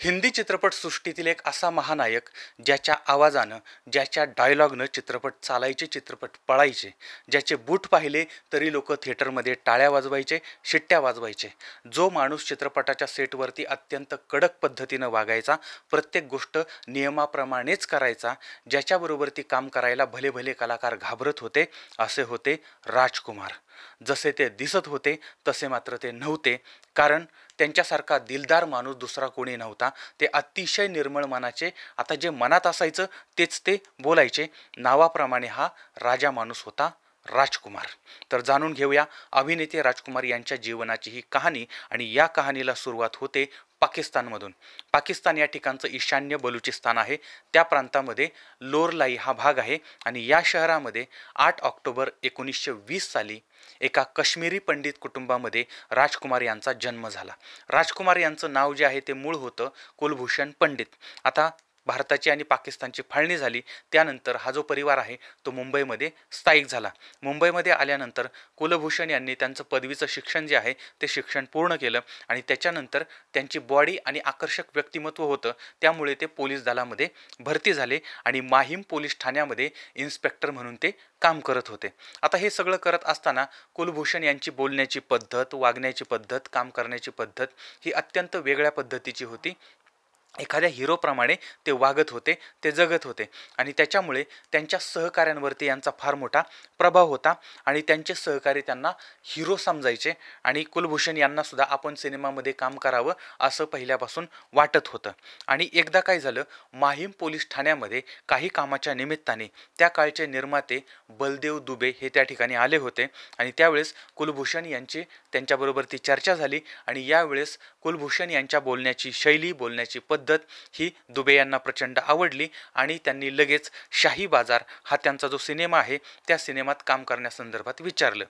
हिंदी चित्रपटसृष्टीतील एक असा महानायक ज्याच्या आवाजानं, ज्याच्या डायलॉगनं चित्रपट चालायचे, चित्रपट पळायचे, ज्याचे बूट पाहिले तरी लोक थिएटरमध्ये टाळ्या वाजवायचे, शिट्ट्या वाजवायचे, जो माणूस चित्रपटाच्या सेटवरती अत्यंत कडक पद्धतीनं वागायचा, प्रत्येक गोष्ट नियमाप्रमाणेच करायचा, ज्याच्याबरोबर ती काम करायला भले भले कलाकार घाबरत होते, असे होते राजकुमार. जसे ते दिसत होते तसे मात्र ते नव्हते, कारण त्यांच्यासारखा दिलदार माणूस दुसरा कोणी नव्हता. ते अतिशय निर्मळ मनाचे, आता जे मनात असायचं तेच ते बोलायचे. नावाप्रमाणे हा राजा माणूस होता राजकुमार. तर जाणून घेऊया अभिनेते राजकुमार यांच्या जीवनाची ही कहाणी. आणि या कहाणीला सुरुवात होते पाकिस्तानमधून. पाकिस्तान या ठिकाणचं ईशान्य बलुचिस्तान आहे. त्या प्रांतामध्ये लोरलाई हा भाग आहे. आणि या शहरामध्ये 8 ऑक्टोबर 1920 साली एका काश्मीरी पंडित कुटुंबामध्ये राजकुमार यांचा जन्म झाला. राजकुमार यांचं नाव जे आहे ते मूळ होतं कुलभूषण पंडित. आता भारताची आणि पाकिस्तानची फाळणी झाली त्यानंतर हा जो परिवार आहे तो मुंबईमध्ये स्थायिक झाला. मुंबईमध्ये आल्यानंतर कुलभूषण यांनी त्यांचं पदवीचं शिक्षण जे आहे ते शिक्षण पूर्ण केलं. आणि त्याच्यानंतर त्यांची बॉडी आणि आकर्षक व्यक्तिमत्व होतं, त्यामुळे ते पोलीस दलामध्ये भरती झाले आणि माहीम पोलीस ठाण्यामध्ये इन्स्पेक्टर म्हणून ते काम करत होते. आता हे सगळं करत असताना कुलभूषण यांची बोलण्याची पद्धत, वागण्याची पद्धत, काम करण्याची पद्धत ही अत्यंत वेगळ्या पद्धतीची होती. एखाद्या हिरोप्रमाणे ते वागत होते, ते जगत होते. आणि त्याच्यामुळे त्यांच्या सहकाऱ्यांवरती यांचा फार मोठा प्रभाव होता. आणि त्यांचे सहकारी त्यांना हिरो समजायचे. आणि कुलभूषण यांना सुद्धा आपण सिनेमामध्ये काम करावं असं पहिल्यापासून वाटत होतं. आणि एकदा काय झालं, माहीम पोलीस ठाण्यामध्ये काही कामाच्या निमित्ताने त्या काळचे निर्माते बलदेव दुबे हे त्या ठिकाणी आले होते. आणि त्यावेळेस कुलभूषण यांची त्यांच्याबरोबर ती चर्चा झाली. आणि यावेळेस कुलभूषण यांच्या बोलण्याची शैली, बोलण्याची पद्धत ही दुबे यांना प्रचंड आवडली. आणि त्यांनी लगेच शाही बाजार हा त्यांचा जो सिनेमा आहे त्या सिनेमात काम करण्यासंदर्भात विचारलं.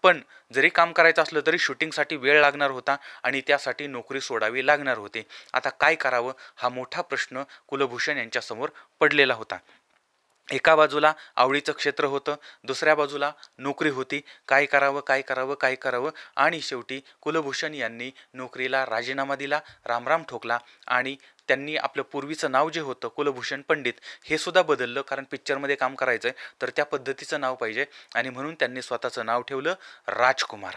पण जरी काम करायचं असलं तरी शूटिंगसाठी वेळ लागणार होता आणि त्यासाठी नोकरी सोडावी लागणार होती. आता काय करावं हा मोठा प्रश्न कुलभूषण यांच्यासमोर पडलेला होता. एका बाजूला आवडीचं क्षेत्र होतं, दुसऱ्या बाजूला नोकरी होती. काय करावं काय करावं काय करावं. आणि शेवटी कुलभूषण यांनी नोकरीला राजीनामा दिला, रामराम ठोकला. आणि त्यांनी आपलं पूर्वीचं नाव जे होतं कुलभूषण पंडित हे सुद्धा बदललं, कारण पिक्चरमध्ये काम करायचं आहे तर त्या पद्धतीचं नाव पाहिजे. आणि म्हणून त्यांनी स्वतःचं नाव ठेवलं राजकुमार.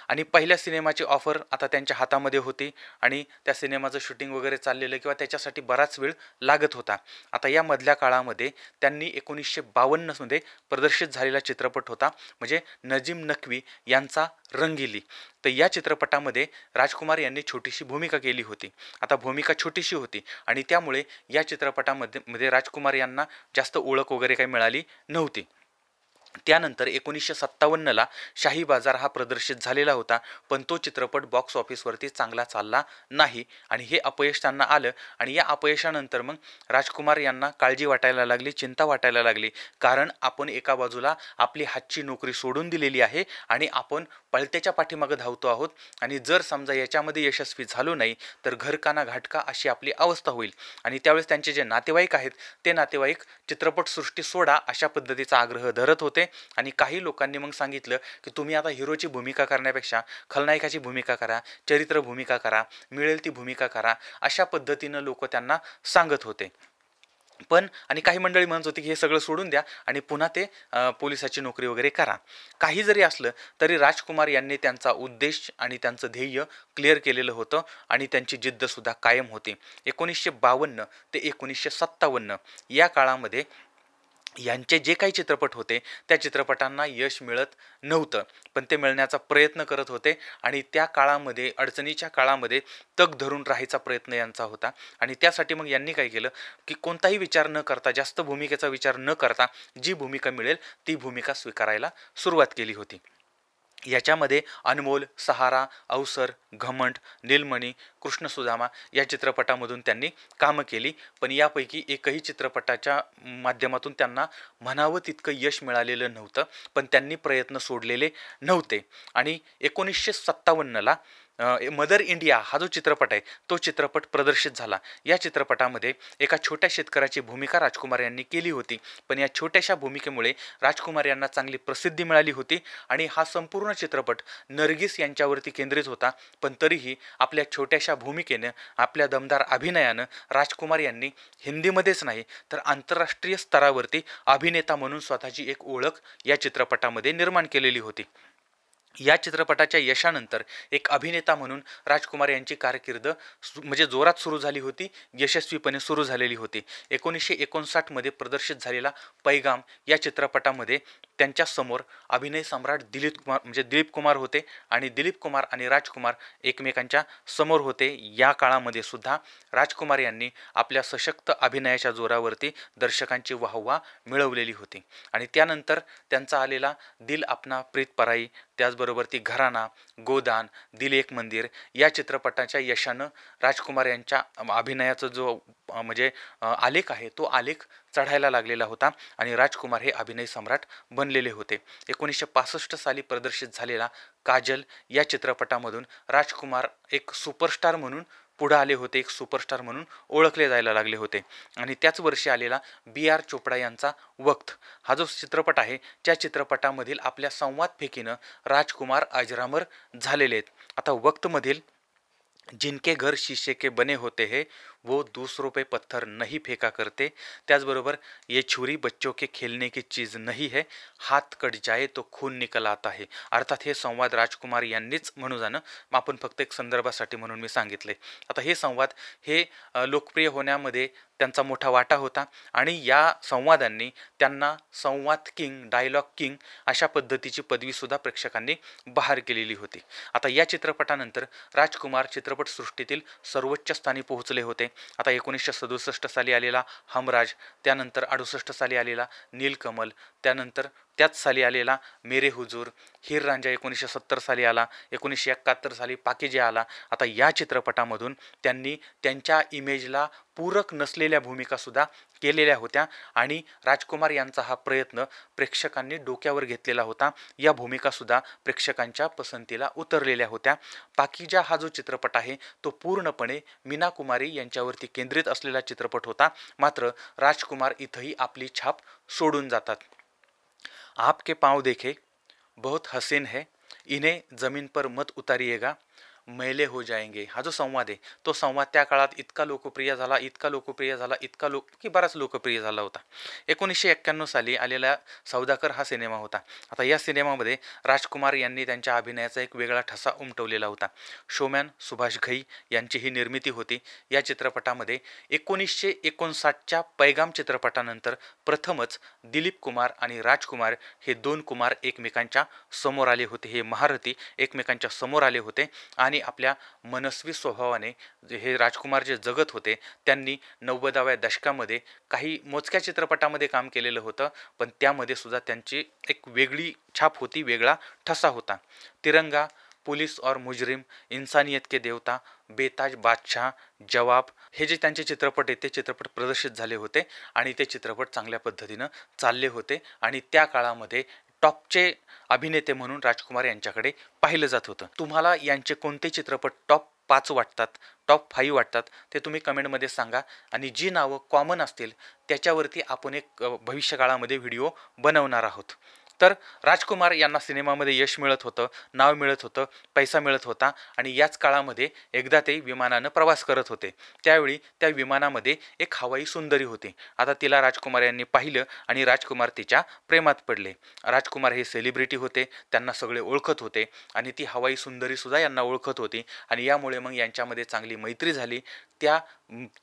आणि पहिल्या सिनेमाची ऑफर आता त्यांच्या हातामध्ये होती. आणि त्या सिनेमाचं शूटिंग वगैरे चाललेलं किंवा त्याच्यासाठी बराच वेळ लागत होता. आता या मधल्या काळामध्ये त्यांनी 1952मध्ये प्रदर्शित झालेला चित्रपट होता, म्हणजे नजीम नक्वी यांचा रंगिली. तर या चित्रपटामध्ये राजकुमार यांनी छोटीशी भूमिका केली होती. आता भूमिका छोटीशी होती आणि त्यामुळे या चित्रपटामध्ये राजकुमार यांना जास्त ओळख वगैरे काही मिळाली नव्हती. त्यानंतर 1957ला शाही बाजार हा प्रदर्शित झालेला होता, पण तो चित्रपट बॉक्स ऑफिसवरती चांगला चालला नाही. आणि हे अपयश त्यांना आलं. आणि या अपयशानंतर मग राजकुमार यांना काळजी वाटायला लागली, चिंता वाटायला लागली, कारण आपण एका बाजूला आपली हातची नोकरी सोडून दिलेली आहे आणि आपण पळत्याच्या पाठीमागं धावतो आहोत. आणि जर समजा याच्यामध्ये यशस्वी झालो नाही तर घरकाना घाटका अशी आपली अवस्था होईल. आणि त्यावेळेस त्यांचे जे नातेवाईक आहेत ते नातेवाईक चित्रपटसृष्टी सोडा अशा पद्धतीचा आग्रह धरत होते. आणि काही लोकांनी मग सांगितलं की तुम्ही आता हिरोची भूमिका करण्यापेक्षा खलनायकाची भूमिका करा, चरित्र भूमिका करा, मिळेल ती भूमिका करा, अशा पद्धतीनं लोक त्यांना सांगत होते. पण आणि काही मंडळी म्हणत होती की हे सगळं सोडून द्या आणि पुन्हा ते पोलिसाची नोकरी वगैरे करा. काही जरी असलं तरी राजकुमार यांनी त्यांचा उद्देश आणि त्यांचं ध्येय क्लिअर केलेलं होतं आणि त्यांची जिद्दसुद्धा कायम होती. 1952 ते 1957 या काळामध्ये यांचे जे काही चित्रपट होते त्या चित्रपटांना यश मिळत नव्हतं, पण ते मिळण्याचा प्रयत्न करत होते. आणि त्या काळामध्ये, अडचणीच्या काळामध्ये तग धरून राहायचा प्रयत्न यांचा होता. आणि त्यासाठी मग यांनी काय केलं की कोणताही विचार न करता, जास्त भूमिकेचा विचार न करता जी भूमिका मिळेल ती भूमिका स्वीकारायला सुरुवात केली होती. याच्यामध्ये अनमोल, सहारा, अवसर, घमंड, नीलमणी, कृष्णसुदामा या चित्रपटामधून त्यांनी कामं केली. पण यापैकी एकही चित्रपटाच्या माध्यमातून त्यांना म्हणावं तितकं यश मिळालेलं नव्हतं, पण त्यांनी प्रयत्न सोडलेले नव्हते. आणि 1957ला मदर इंडिया हा जो चित्रपट आहे तो चित्रपट प्रदर्शित झाला। या चित्रपटामध्ये एका छोट्या शेतकऱ्याची भूमिका राजकुमार यांनी केली होती, पण या छोट्याशा भूमिकेमुळे राजकुमार यांना चांगली प्रसिद्धी मिळाली होती आणि हा संपूर्ण चित्रपट नर्गिस यांच्यावरती केंद्रित होता। पण तरीही आपल्या छोट्याशा भूमिकेनं, आपल्या दमदार अभिनयानं राजकुमार यांनी हिंदीमध्येच नाही तर आंतरराष्ट्रीय स्तरावरती अभिनेता म्हणून स्वतःची एक ओळख या चित्रपटामध्ये निर्माण केलेली होती। या चित्रपटाच्या यशानंतर एक अभिनेता म्हणून राजकुमार यांची कारकीर्द म्हणजे जोरात सुरू झाली होती, यशस्वीपणे सुरू झालेली होती। 1959 मध्ये प्रदर्शित झालेला पैगाम या चित्रपटामध्ये त्यांच्या समोर अभिनय सम्राट दिलीप कुमार होते आणि दिलीप कुमार आणि राजकुमार एकमेकांच्या समोर होते। या काळामध्ये सुद्धा राजकुमार यांनी आपल्या सशक्त अभिनयाच्या जोरावरती दर्शकांची वाहवा मिळवलेली होती आणि त्यानंतर त्यांचा आलेला दिल अपना प्रीत पराई, त्याचबरोबर ती घराणा, गोदान, दिल एक मंदिर या चित्रपटाच्या यशानं राजकुमार यांच्या अभिनयाचा जो आलेख आहे तो आलेख चढायला लागलेला होता आणि राजकुमार हे अभिनय सम्राट बनलेले होते। 1965 साली प्रदर्शित झालेला काजल या चित्रपटामधून राजकुमार एक सुपरस्टार म्हणून पुढे आले होते, एक सुपरस्टार म्हणून ओळखले जायला लागले होते आणि त्याच वर्षी आलेला B.R. चोपडा यांचा वक्त हा जो चित्रपट आहे त्या चित्रपटामधील आपल्या संवाद फेकीनं राजकुमार अजरामर झालेले आहेत। आता वक्तमधील जिनके घर शीशे के बने होते हैं वो दूसरों पे पत्थर नहीं फेंका करते, त्याचबरोबर ये छुरी बच्चों के खेलने की चीज़ नहीं है, हात कट जाए तो खून निकल आता है। अर्थात हे संवाद राजकुमार यांनीच म्हणू जाणं आपण फक्त एक संदर्भासाठी म्हणून मी सांगितले। आता हे संवाद हे लोकप्रिय होण्यामध्ये त्यांचा मोठा वाटा होता आणि या संवादांनी त्यांना संवाद किंग, डायलॉग किंग अशा पद्धतीची पदवीसुद्धा प्रेक्षकांनी बहार केलेली होती। आता या चित्रपटानंतर राजकुमार चित्रपटसृष्टीतील सर्वोच्च स्थानी पोहोचले होते। आता 1967 साली आलेला हमराज, त्यानंतर 68 साली आलेला नीलकमल, त्यानंतर त्याच साली आलेला मेरे हुजूर, हीर रांझा 1970 साली आला, 1971 साली पाकीजे आला। आता या चित्रपटामधून त्यांनी त्यांच्या इमेजला पूरक नसलेल्या भूमिकासुद्धा केलेल्या होत्या आणि राजकुमार यांचा हा प्रयत्न प्रेक्षकांनी डोक्यावर घेतलेला होता। या भूमिकासुद्धा प्रेक्षकांच्या पसंतीला उतरलेल्या होत्या। पाकीजा हा जो चित्रपट आहे तो पूर्णपणे मीना कुमारी यांच्यावरती केंद्रित असलेला चित्रपट होता, मात्र राजकुमार इथंही आपली छाप सोडून जातात। आपके पाँव देखे बहुत हसीन है, इन्हें जमीन पर मत उतारिएगा, मैले हो जाएंगे हा जो संवाद आहे तो संवाद त्या काळात इतका लोकप्रिय झाला की बराच लोकप्रिय झाला होता। 1991 साली आलेला सौदाकर हा सिनेमा होता। आता या सिनेमामध्ये राजकुमार यांनी त्यांच्या अभिनयाचा एक वेगळा ठसा उमटवलेला होता। शोमॅन सुभाष घई यांची ही निर्मिती होती। या चित्रपटामध्ये 1959च्या पैगाम चित्रपटानंतर प्रथमच दिलीप कुमार आणि राजकुमार हे दोन कुमार एकमेकांच्या समोर आले होते, हे महारथी एकमेकांच्या समोर आले होते आणि आपल्या मनस्वी स्वभावाने हे राजकुमार जे जगत होते त्यांनी 90व्या दशकामध्ये काही मोजक्या चित्रपटामध्ये काम केलेलं होतं, पण त्यामध्ये सुद्धा त्यांची एक वेगळी छाप होती, वेगळा ठसा होता। तिरंगा, पुलिस और मुजरिम, इंसानियत के देवता, बेताज बादशाह, जवाब हे जे त्यांचे चित्रपट आहेत ते चित्रपट प्रदर्शित झाले होते आणि ते चित्रपट चांगल्या पद्धतीनं चालले होते आणि त्या काळामध्ये टॉपचे अभिनेते म्हणून राजकुमार यांच्याकडे पाहिलं जात होतं। तुम्हाला यांचे कोणते चित्रपट टॉप 5 वाटतात, टॉप 5 वाटतात ते तुम्ही कमेंटमध्ये सांगा आणि जी नावं कॉमन असतील त्याच्यावरती आपण एक भविष्यकाळामध्ये व्हिडिओ बनवणार आहोत। तर राजकुमार यांना सिनेमामध्ये यश मिळत होतं, नाव मिळत होतं, पैसा मिळत होता आणि याच काळामध्ये एकदा ते विमानानं प्रवास करत होते। त्यावेळी त्या विमानामध्ये एक हवाई सुंदरी होती। आता तिला राजकुमार यांनी पाहिलं आणि राजकुमार तिच्या प्रेमात पडले। राजकुमार हे सेलिब्रिटी होते, त्यांना सगळे ओळखत होते आणि ती हवाई सुंदरीसुद्धा यांना ओळखत होती आणि यामुळे मग यांच्यामध्ये चांगली मैत्री झाली। त्या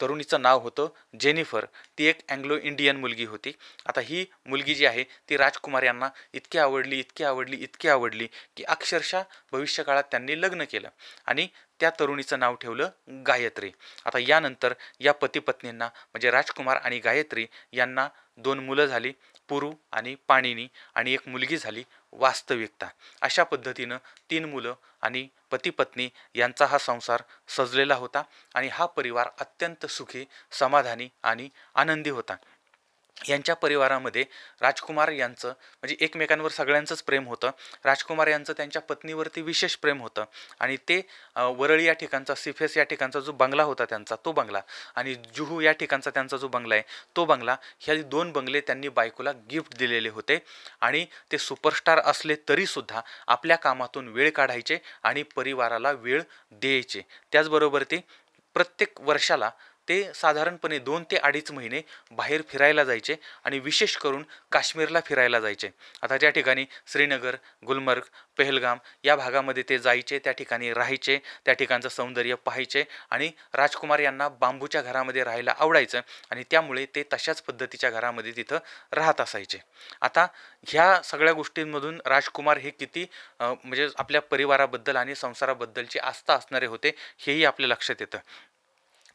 तरुणीचं नाव होतं जेनिफर, ती एक अँग्लो इंडियन मुलगी होती। आता ही मुलगी जी आहे ती राजकुमार यांना इतकी आवडली की अक्षरशः भविष्यकाळात त्यांनी लग्न केलं आणि त्या तरुणीचं नाव ठेवलं गायत्री। आता यानंतर या पती पत्नींना म्हणजे राजकुमार आणि गायत्री यांना 2 मुलं झाली, पुरू आणि पाणिनी, आणि एक मुलगी झाली वास्तविकता। अशा पद्धतीनं 3 मुलं आणि पती पत्नी यांचा हा संसार सजलेला होता आणि हा परिवार अत्यंत सुखी, समाधानी आणि आनंदी होता। यांच्या परिवारामध्ये राजकुमार यांचं म्हणजे एकमेकांवर सगळ्यांचंच प्रेम होतं. राजकुमार यांचं त्यांच्या पत्नीवरती विशेष प्रेम होतं आणि ते वरळी या ठिकाणचा सिफेस या ठिकाणचा जो बंगला होता त्यांचा तो बंगला आणि जुहू या ठिकाणचा त्यांचा जो बंगला आहे तो बंगला, ह्या 2 बंगले त्यांनी बायकोला गिफ्ट दिलेले होते. आणि ते सुपरस्टार असले तरीसुद्धा आपल्या कामातून वेळ काढायचे आणि परिवाराला वेळ द्यायचे. त्याचबरोबर ते प्रत्येक वर्षाला ते साधारणपणे 2 ते 2.5 महिने बाहेर फिरायला जायचे आणि विशेष करून काश्मीरला फिरायला जायचे. आता त्या ठिकाणी श्रीनगर, गुलमर्ग, पहलगाम या भागामध्ये ते जायचे, त्या ठिकाणी राहायचे, त्या ठिकाणचं सौंदर्य पाहायचे आणि राजकुमार यांना बांबूच्या घरामध्ये राहायला आवडायचं आणि त्यामुळे ते तशाच पद्धतीच्या घरामध्ये तिथं राहत असायचे. आता ह्या सगळ्या गोष्टींमधून राजकुमार हे किती म्हणजे आपल्या परिवाराबद्दल आणि संसाराबद्दलची आस्था असणारे होते हेही आपल्या लक्षात येतं.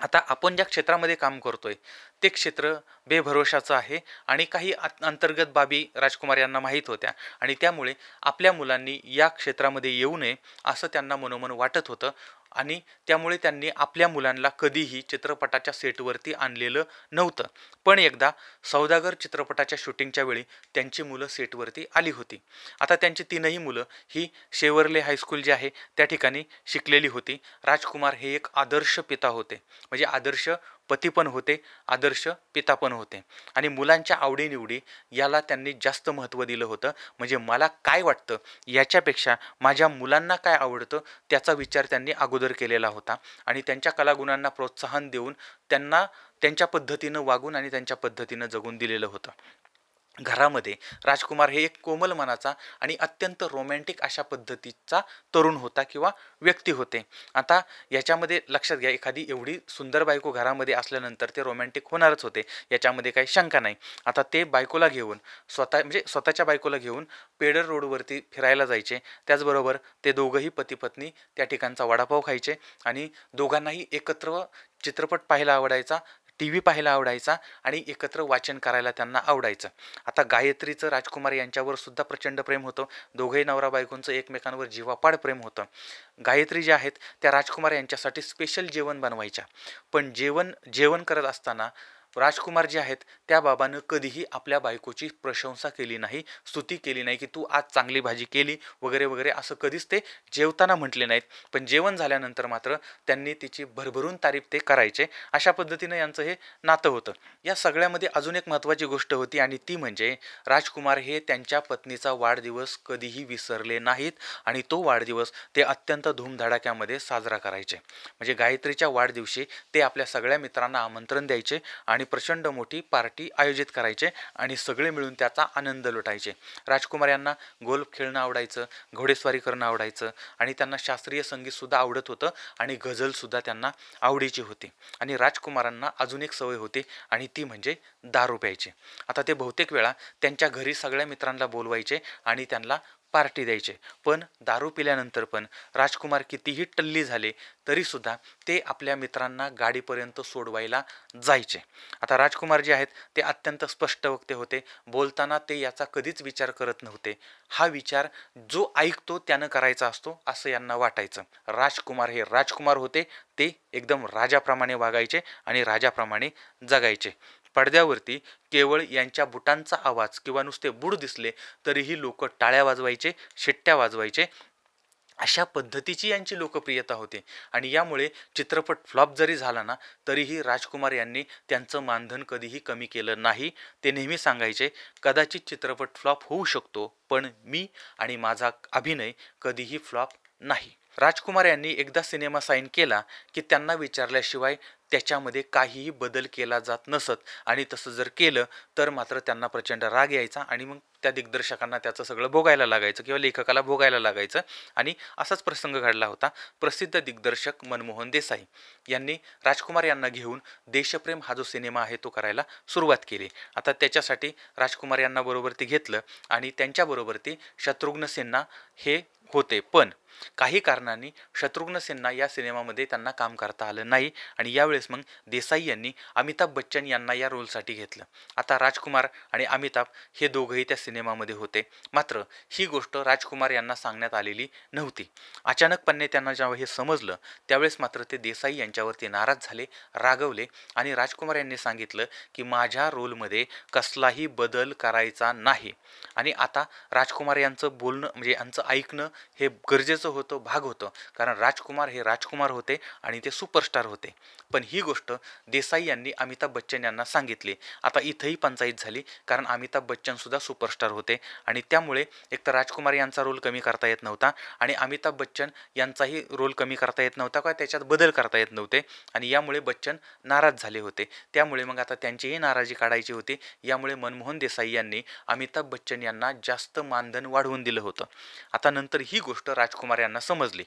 आता आपण ज्या क्षेत्रामध्ये काम करतोय ते क्षेत्र बेभरोशाचं आहे आणि काही अंतर्गत बाबी राजकुमार यांना माहीत होत्या आणि त्यामुळे आपल्या मुलांनी या क्षेत्रामध्ये येऊ नये असं त्यांना मनोमन वाटत होतं आणि त्यामुळे त्यांनी आपल्या मुलांना कधीही चित्रपटाच्या सेटवरती आणलेलं नव्हतं. पण एकदा सौदागर चित्रपटाच्या शूटिंगच्या वेळी त्यांची मुलं सेटवरती आली होती. आता त्यांची 3ही मुलं ही शेवर्ले हायस्कूल जे आहे त्या ठिकाणी शिकलेली होती. राजकुमार हे एक आदर्श पिता होते, म्हणजे आदर्श पती पण होते, आदर्श पिता पण होते आणि मुलांच्या आवडीनिवडी याला त्यांनी जास्त महत्त्व दिलं होतं. म्हणजे मला काय वाटतं याच्यापेक्षा माझ्या मुलांना काय आवडतं त्याचा विचार त्यांनी अगोदर केलेला होता आणि त्यांच्या कलागुणांना प्रोत्साहन देऊन त्यांना त्यांच्या पद्धतीनं वागून आणि त्यांच्या पद्धतीनं जगून दिलेलं होतं. घरामध्ये राजकुमार हे एक कोमल मनाचा आणि अत्यंत रोमॅन्टिक अशा पद्धतीचा तरुण होता किंवा व्यक्ती होते. आता याच्यामध्ये लक्षात घ्या, एखादी एवढी सुंदर बायको घरामध्ये असल्यानंतर ते रोमॅन्टिक होणारच होते, याच्यामध्ये काही शंका नाही. आता ते बायकोला घेऊन म्हणजे स्वतःच्या बायकोला घेऊन पेडर रोडवरती फिरायला जायचे. त्याचबरोबर ते दोघंही पती पत्नी त्या ठिकाणचा वडापाव खायचे आणि दोघांनाही एकत्र चित्रपट पाहायला आवडायचा, टी व्ही पाहायला आवडायचा आणि एकत्र वाचन करायला त्यांना आवडायचं. आता गायत्रीचं राजकुमार यांच्यावर सुद्धा प्रचंड प्रेम होतं. दोघंही नवरा बायकोंचं एकमेकांवर जीवापाड प्रेम होतं. गायत्री ज्या आहेत त्या राजकुमार यांच्यासाठी स्पेशल जेवण बनवायच्या. पण जेवण करत असताना राजकुमार जे आहेत त्या बाबानं कधीही आपल्या बायकोची प्रशंसा केली नाही, स्तुती केली नाही की तू आज चांगली भाजी केली वगैरे वगैरे, असं कधीच ते जेवताना म्हटले नाहीत. पण जेवण झाल्यानंतर मात्र त्यांनी तिची भरभरून तारीफ ते करायचे. अशा पद्धतीनं यांचं हे नातं होतं. या सगळ्यामध्ये अजून एक महत्त्वाची गोष्ट होती आणि ती म्हणजे राजकुमार हे त्यांच्या पत्नीचा वाढदिवस कधीही विसरले नाहीत आणि तो वाढदिवस ते अत्यंत धूमधडाक्यामध्ये साजरा करायचे. म्हणजे गायत्रीच्या वाढदिवशी ते आपल्या सगळ्या मित्रांना आमंत्रण द्यायचे आणि प्रचंड मोठी पार्टी आयोजित करायचे आणि सगळे मिळून त्याचा आनंद लुटायचे. राजकुमार यांना गोल्फ खेळणं आवडायचं, घोडेस्वारी करणं आवडायचं आणि त्यांना शास्त्रीय संगीतसुद्धा आवडत होतं आणि गझलसुद्धा त्यांना आवडीची होती. आणि राजकुमारांना अजून एक सवय होती आणि ती म्हणजे दारू प्यायची. आता ते बहुतेक वेळा त्यांच्या घरी सगळ्या मित्रांना बोलवायचे आणि त्यांना पार्टी द्यायचे. पण दारू पिल्यानंतर पण राजकुमार कितीही टल्ली झाले तरीसुद्धा ते आपल्या मित्रांना गाडीपर्यंत सोडवायला जायचे. आता राजकुमार जे आहेत ते अत्यंत स्पष्ट वक्ते होते. बोलताना ते याचा कधीच विचार करत नव्हते. हा विचार जो ऐकतो त्यानं करायचा असतो असं यांना वाटायचं. राजकुमार हे राजकुमार होते, ते एकदम राजाप्रमाणे वागायचे आणि राजाप्रमाणे जगायचे. पडद्यावरती केवळ यांच्या बुटांचा आवाज किंवा नुसते बूट दिसले तरीही लोक टाळ्या वाजवायचे, शिट्ट्या वाजवायचे. अशा पद्धतीची यांची लोकप्रियता होती आणि यामुळे चित्रपट फ्लॉप जरी झाला ना तरीही राजकुमार यांनी त्यांचं मानधन कधीही कमी केलं नाही. ते नेहमी सांगायचे, कदाचित चित्रपट फ्लॉप होऊ शकतो पण मी आणि माझा अभिनय कधीही फ्लॉप नाही. राजकुमार यांनी एकदा सिनेमा साईन केला की त्यांना विचारल्याशिवाय त्याच्यामध्ये काहीही बदल केला जात नसत आणि तसं जर केलं तर मात्र त्यांना प्रचंड राग यायचा आणि मग त्या दिग्दर्शकांना त्याचं सगळं भोगायला लागायचं किंवा लेखकाला भोगायला लागायचं. आणि असाच प्रसंग घडला होता. प्रसिद्ध दिग्दर्शक मनमोहन देसाई यांनी राजकुमार यांना घेऊन देशप्रेम हा जो सिनेमा आहे तो करायला सुरुवात केली. आता त्याच्यासाठी राजकुमार यांना बरोबर ती घेतलं आणि त्यांच्याबरोबर ती शत्रुघ्न सिन्हा हे होते. पण काही कारणांनी शत्रुघ्न सिन्हा या सिनेमामध्ये त्यांना काम करता आलं नाही आणि यावेळेस मग देसाई यांनी अमिताभ बच्चन यांना या रोलसाठी घेतलं. आता राजकुमार आणि अमिताभ हे दोघंही त्या सिनेमामध्ये होते. मात्र ही गोष्ट राजकुमार यांना सांगण्यात आलेली नव्हती. अचानकपणे त्यांना जेव्हा हे समजलं त्यावेळेस मात्र ते देसाई यांच्यावरती नाराज झाले, रागवले आणि राजकुमार यांनी सांगितलं की माझ्या रोलमध्ये कसलाही बदल करायचा नाही. आणि आता राजकुमार यांचं बोलणं म्हणजे यांचं ऐकणं हे गरजेचं होतं, भाग होतं, कारण राजकुमार हे राजकुमार होते आणि ते सुपरस्टार होते. पण ही गोष्ट देसाई यांनी अमिताभ बच्चन यांना सांगितली. आता इथंही पंचायत झाली, कारण अमिताभ बच्चन सुद्धा सुपरस्टार होते आणि त्यामुळे एकतर राजकुमार यांचा रोल कमी करता येत नव्हता आणि अमिताभ बच्चन यांचाही रोल कमी करता येत नव्हता किंवा त्याच्यात बदल करता येत नव्हते आणि यामुळे बच्चन नाराज झाले होते. त्यामुळे मग आता त्यांचीही नाराजी काढायची होती. यामुळे मनमोहन देसाई यांनी अमिताभ बच्चन यांना जास्त मानधन वाढवून दिलं होतं. आता नंतर ही गोष्ट राजकुमार यांना समजली.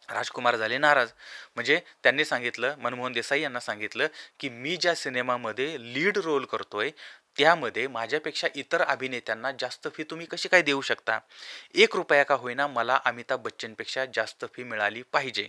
राजकुमार झाले नाराज. म्हणजे त्यांनी सांगितलं, मनमोहन देसाई यांना सांगितलं की मी ज्या सिनेमामध्ये लीड रोल करतोय त्यामध्ये माझ्यापेक्षा इतर अभिनेत्यांना जास्त फी तुम्ही कशी काय देऊ शकता? 1 रुपया का होईना मला अमिताभ बच्चनपेक्षा जास्त फी मिळाली पाहिजे.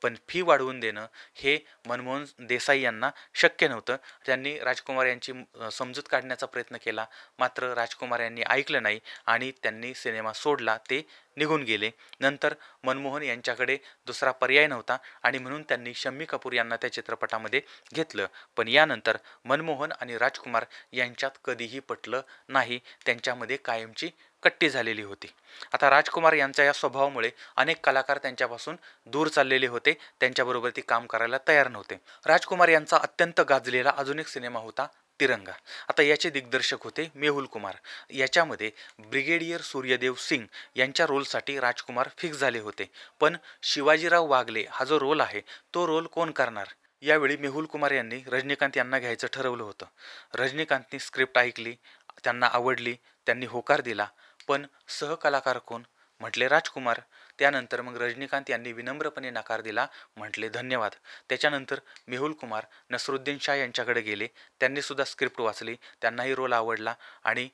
पण फी वाढवून देणं हे मनमोहन देसाई यांना शक्य नव्हतं. त्यांनी राजकुमार यांची समजूत काढण्याचा प्रयत्न केला, मात्र राजकुमार यांनी ऐकलं नाही आणि त्यांनी सिनेमा सोडला, ते निघून गेले. नंतर मनमोहन यांच्याकडे दुसरा पर्याय नव्हता आणि म्हणून त्यांनी शम्मी कपूर यांना त्या चित्रपटामध्ये घेतलं. पण यानंतर मनमोहन आणि राजकुमार यांच्यात कधीही पटलं नाही. त्यांच्यामध्ये कायमची कट्टी झालेली होती. आता राजकुमार यांच्या या स्वभावामुळे अनेक कलाकार त्यांच्यापासून दूर चाललेले होते, त्यांच्याबरोबर ते काम करायला तयार नव्हते. राजकुमार यांचा अत्यंत गाजलेला अजून एक सिनेमा होता तिरंगा. आता याचे दिग्दर्शक होते मेहुल कुमार. याच्यामध्ये ब्रिगेडियर सूर्यदेव सिंग यांच्या रोलसाठी राजकुमार फिक्स झाले होते. पण शिवाजीराव वागले हा जो रोल आहे तो रोल कोण करणार? यावेळी मेहुल कुमार यांनी रजनीकांत यांना घ्यायचं ठरवलं होतं. रजनीकांतनी स्क्रिप्ट ऐकली, त्यांना आवडली, त्यांनी होकार दिला. पण सहकलाकार कोण? म्हटले राजकुमार. त्यानंतर मग रजनीकांत यांनी विनम्रपणे नकार दिला, म्हटले धन्यवाद. त्याच्यानंतर मेहुल कुमार नसरुद्दीन शाह यांच्याकडे गेले. त्यांनी सुद्धा स्क्रिप्ट वाचली, त्यांनाही रोल आवडला आणि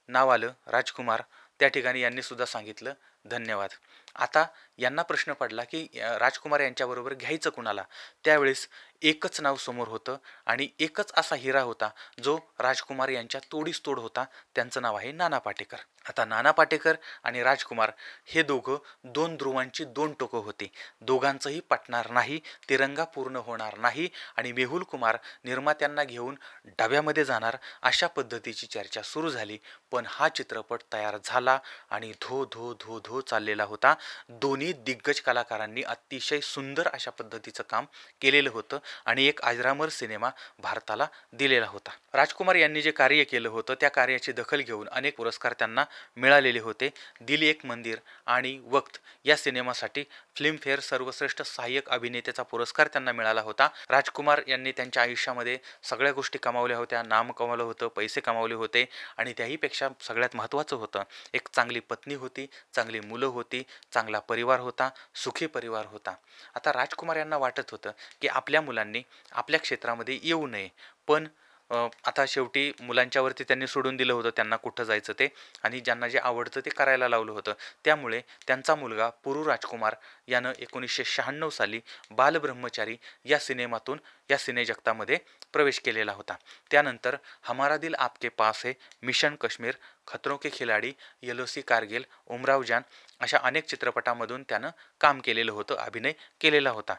नाव आलं राजकुमार. त्या ठिकाणी यांनी सुद्धा सांगितलं धन्यवाद. आता यांना प्रश्न पडला की राजकुमार यांच्याबरोबर घ्यायचं कुणाला? त्यावेळेस एकच नाव समोर होतं आणि एकच असा हिरा होता जो राजकुमार यांच्या तोडीस तोड होता. त्यांचं नाव आहे नाना पाटेकर. आता नाना पाटेकर आणि राजकुमार हे दोघं दोन ध्रुवांची दोन टोकं होती. दोघांचंही पटणार नाही, तिरंगा पूर्ण होणार नाही आणि मेहुल कुमार निर्मात्यांना घेऊन डब्यामध्ये जाणार अशा पद्धतीची चर्चा सुरू झाली. पण हा चित्रपट तयार झाला आणि धो धो धो धो चाललेला होता. दोन्ही दिग्गज कलाकारांनी अतिशय सुंदर अशा पद्धतीचं काम केलेलं होतं आणि एक अजरामर सिनेमा भारताला दिलेला होता. राजकुमार यांनी जे कार्य केलं होतं त्या कार्याची दखल घेऊन अनेक पुरस्कार त्यांना मिळालेले होते. दिल एक मंदिर आणि वक्त या सिनेमासाठी फिल्मफेअर सर्वश्रेष्ठ सहाय्यक अभिनेत्याचा पुरस्कार त्यांना मिळाला होता. राजकुमार यांनी त्यांच्या आयुष्यामध्ये सगळ्या गोष्टी कमावल्या होत्या. नाम कमावलं होतं, पैसे कमावले होते आणि त्याहीपेक्षा सगळ्यात महत्त्वाचं होतं, एक चांगली पत्नी होती, चांगली मुलं होती, चांगला परिवार होता, सुखी परिवार होता. आता राजकुमार यांना वाटत होतं की आपल्या मुलांनी आपल्या क्षेत्रामध्ये येऊ नये. पण आता शेवटी मुलांच्यावरती त्यांनी सोडून दिलं होतं त्यांना कुठं जायचं ते, आणि ज्यांना जे आवडतं ते करायला लावलं होतं. त्यामुळे त्यांचा मुलगा पुरू राजकुमार यानं 1996 साली बालब्रह्मचारी या सिनेमातून या सिनेजगतामध्ये प्रवेश केलेला होता. त्यानंतर हमारा दिल आपके पास है, मिशन काश्मीर, खतरों के खिलाडी, येलोसी कारगिल, उमराव जान अशा अनेक चित्रपटांमधून त्यानं काम केलेलं होतं, अभिनय केलेला होता.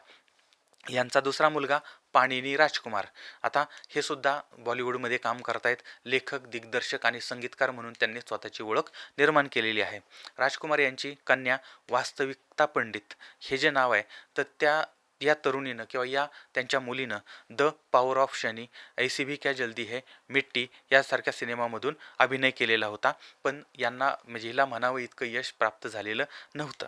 यांचा दुसरा मुलगा पाणिनी राजकुमार. आता हे सुद्धा बॉलिवूडमध्ये काम करतायत. लेखक, दिग्दर्शक आणि संगीतकार म्हणून त्यांनी स्वतःची ओळख निर्माण केलेली आहे. राजकुमार यांची कन्या वास्तविकता पंडित हे जे नाव आहे, तर या तरुणीनं किंवा या त्यांच्या मुलीनं द पॉवर ऑफ शनी, ऐसी भी क्या जल्दी है, मिट्टी यासारख्या सिनेमामधून अभिनय केलेला होता. पण यांना म्हणजे हिला म्हणावं इतकं यश प्राप्त झालेलं नव्हतं.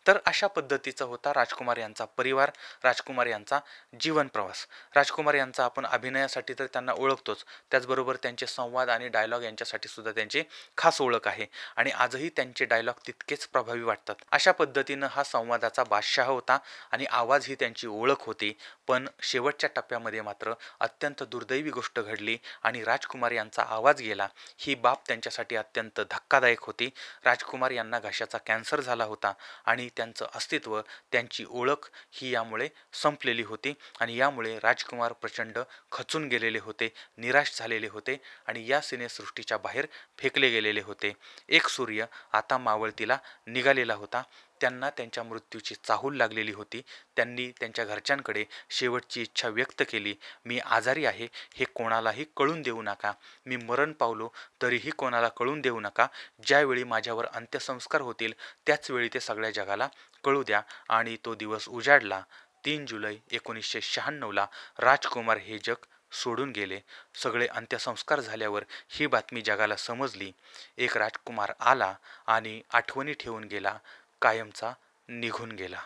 तर अशा पद्धतीचा होता राजकुमार यांचा परिवार, राजकुमार यांचा जीवन प्रवास. राजकुमार यांचा आपण अभिनयासाठी तर त्यांना ओळखतोच, त्याचबरोबर त्यांचे संवाद आणि डायलॉग यांच्यासाठी सुद्धा त्यांची खास ओळख आहे आणि आजही त्यांचे डायलॉग तितकेच प्रभावी वाटतात. अशा पद्धतीनं हा संवादाचा बादशाह होता आणि आवाज ही त्यांची त्यांची ओळख होती. पण शेवटच्या टप्प्यामध्ये मात्र अत्यंत दुर्दैवी गोष्ट घडली आणि राजकुमार यांचा आवाज गेला. ही बाब त्यांच्यासाठी अत्यंत धक्कादायक होती. राजकुमार यांना घशाचा कॅन्सर झाला होता आणि त्यांचं अस्तित्व, त्यांची ओळख ही यामुळे संपलेली होती आणि यामुळे राजकुमार प्रचंड खचून गेलेले होते, निराश झालेले होते आणि या सिनेसृष्टीच्या बाहेर फेकले गेलेले होते. एक सूर्य आता मावळतीला निघालेला होता. त्यांना त्यांच्या मृत्यूची चाहूल लागलेली होती. त्यांनी त्यांच्या घरच्यांकडे शेवटची इच्छा व्यक्त केली, मी आजारी आहे हे कोणालाही कळून देऊ नका. मी मरण पावलो तरीही कोणाला कळून देऊ नका. ज्यावेळी माझ्यावर अंत्यसंस्कार होतील त्याचवेळी ते सगळ्या जगाला कळू द्या. आणि तो दिवस उजाडला. 3 जुलै 1996ला राजकुमार हे जग सोडून गेले. सगळे अंत्यसंस्कार झाल्यावर ही बातमी जगाला समजली. एक राजकुमार आला आणि आठवणी ठेवून गेला, कायमचा निघून गेला.